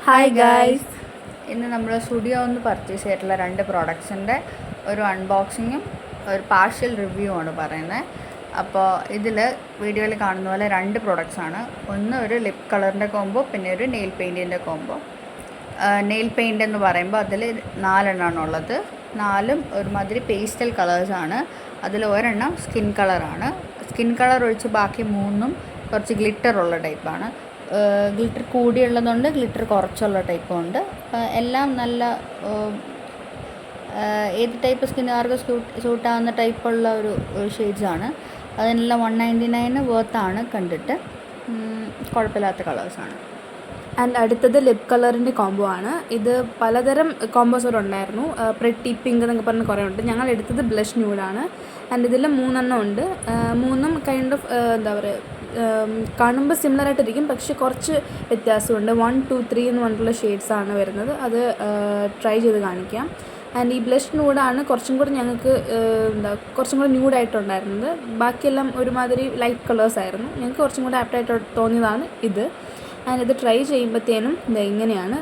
Hi guys, ഇന്ന് നമ്മൾ studio ഒന്ന് പർച്ചേസ് ചെയ്തിട്ടുള്ള 2 പ്രോഡക്ട്സിൻ്റെ ഒരു അൺബോക്സിങ്ങും ഒരു പാർഷ്യൽ റിവ്യൂ ആണ് പറയുന്നത്. അപ്പോൾ ഇതിൽ വീഡിയോയിൽ കാണുന്ന പോലെ 2 പ്രോഡക്ട്സാണ്. ഒന്ന് ഒരു ലിപ് കളറിൻ്റെ കോംബോ, പിന്നെ ഒരു നെയിൽ പെയിൻറ്റിൻ്റെ കോംബോ. നെയിൽ പെയിൻ്റ് എന്ന് പറയുമ്പോൾ അതിൽ 4 എണ്ണമാണ് ഉള്ളത്. 4ഉം ഒരുമാതിരി പേസ്റ്റൽ കളേഴ്സാണ്. അതിൽ ഒരെണ്ണം സ്കിൻ കളറാണ്. സ്കിൻ കളർ ഒഴിച്ച് ബാക്കി 3ഉം കുറച്ച് ഗ്ലിറ്റർ ഉള്ള ടൈപ്പാണ്. ഗ്ലിറ്റർ കൂടിയുള്ളതുകൊണ്ട് ഗ്ലിറ്റർ കുറച്ചുള്ള ടൈപ്പും ഉണ്ട്. എല്ലാം നല്ല ഏത് ടൈപ്പ് സ്കിന്നുകാർക്ക് സൂട്ടാവുന്ന ടൈപ്പുള്ള ഒരു ഷെയ്ഡ്സാണ്. അതിനെല്ലാം 199 വേർത്താണ്. കണ്ടിട്ട് കുഴപ്പമില്ലാത്ത കളേഴ്സാണ്. ആൻഡ് അടുത്തത് ലിപ് കളറിൻ്റെ കോംബോ ആണ്. ഇത് പലതരം കോംബോസ് ഇവിടെ ഉണ്ടായിരുന്നു. പ്രെറ്റി പിങ്ക് എന്നൊക്കെ പറഞ്ഞ് കുറേ ഉണ്ട്. ഞങ്ങൾ എടുത്തത് ബ്ലഷ് ന്യൂഡാണ്. ആൻഡ് ഇതിൽ 3 എണ്ണം ഉണ്ട്. 3ഉം കൈൻഡ് ഓഫ് എന്താ പറയുക, കാണുമ്പോൾ സിമിലറായിട്ടിരിക്കും, പക്ഷെ കുറച്ച് വ്യത്യാസമുണ്ട്. 1, 2, 3 എന്ന് പറഞ്ഞിട്ടുള്ള ഷെയ്ഡ്സാണ് വരുന്നത്. അത് ട്രൈ ചെയ്ത് കാണിക്കാം. ആൻഡ് ഈ ബ്ലഷ് ന്യൂഡാണ് കുറച്ചും കൂടി ഞങ്ങൾക്ക് കുറച്ചും കൂടി ന്യൂഡായിട്ടുണ്ടായിരുന്നത്. ബാക്കിയെല്ലാം ഒരുമാതിരി ലൈറ്റ് കളേഴ്സ് ആയിരുന്നു. ഞങ്ങൾക്ക് കുറച്ചും കൂടി ആപ്റ്റായിട്ട് തോന്നിയതാണ് ഇത്. ആൻഡ് ഇത് ട്രൈ ചെയ്യുമ്പോഴത്തേനും ഇങ്ങനെയാണ്.